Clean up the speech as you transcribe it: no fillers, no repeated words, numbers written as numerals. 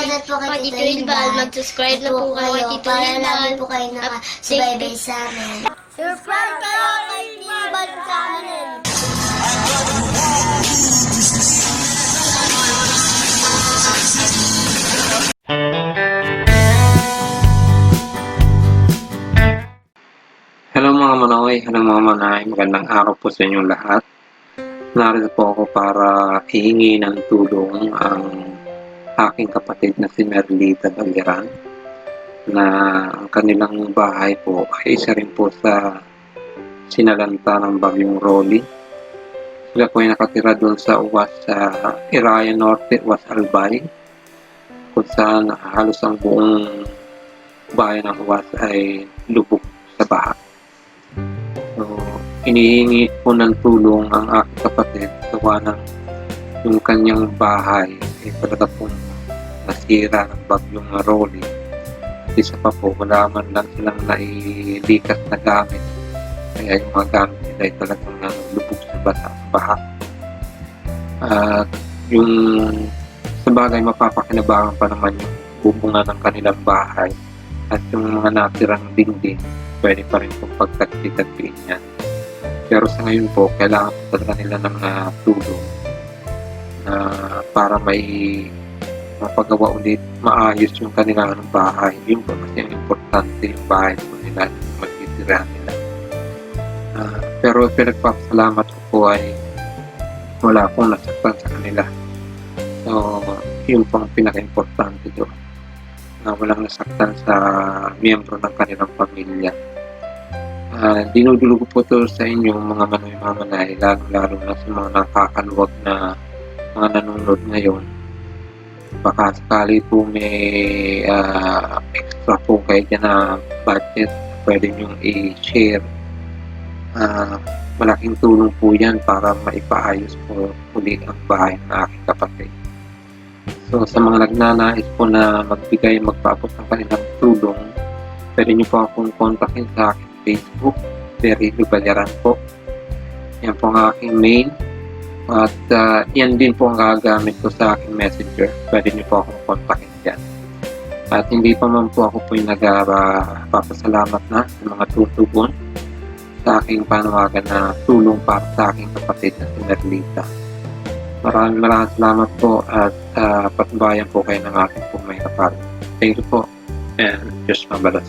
Shoutout po kay Tito Ilbal. Mag-subscribe na po kayo kay Tito Para Ilbal. lagi po kayo nakasubaybay sa amin. Subscribe kayo kay Tito Ilbal channel. Hello mga manoy, hello mga manay, magandang araw po sa inyong lahat. Narito po ako para hihingi ng tulong ang aking kapatid na si Merlita Baliran na ang kanilang bahay po ay isa rin po sa sinalanta ng bagyong Rolly. Sila po ay nakatira doon sa Uwas sa Iraya Norte, Uwas Albay, kung saan halos ang buong bayan ng Uwas ay lubog sa baha. So, inihingi po ng tulong ang aking kapatid gawa ng yung kanyang bahay ay talaga pong nasira ng bagyong Rolly. Isa pa po, wala man lang silang nailikas na gamit. Kaya yung mga gamit nila ay talagang lubog sa baha. At yung sa bagay mapapakinabangan pa naman yung bubunga ng kanilang bahay at yung mga natirang dingding pwede pa rin pong pagtagpi-tagpiin yan. Pero sa ngayon po, kailangan po talaga nila ng tulong na para may mapagawa ulit, maayos yung kanilang bahay. Yun po kasi ang importante yung bahay po nila, magtitira nila. Pero pinagpapasalamat ko po ay wala pong nasaktan sa kanila. So, yun po ang pinaka-importante doon, na walang nasaktan sa miyembro ng kanilang pamilya. Dinudulog po ito sa inyong mga manoy-mamanay, lalo na sa mga nakakaluwag na mga nanonood ngayon. Baka sakali po may extra po kayo dyan na budget, pwede nyo i-share. Malaking tulong po yan para maipaayos po ulit ang bahay ng aking kapatid. So sa mga nagnanais po na magbigay, magpaabot ng kanilang tulong, pwede nyo po akong kontakin sa aking Facebook, Berilo Baliran po. Yan po ang aking mail. At yan din po ang gagamit ko sa aking messenger. Pwede nyo po akong kontakin dyan. At hindi pa man po ako po yung nagpapasalamat na sa mga tutugon sa aking panawagan na tulong para sa aking kapatid na si Merlita. Maraming salamat po at patnubayan po kayo ng aking pong may kapal. Thank you po and just mabalas.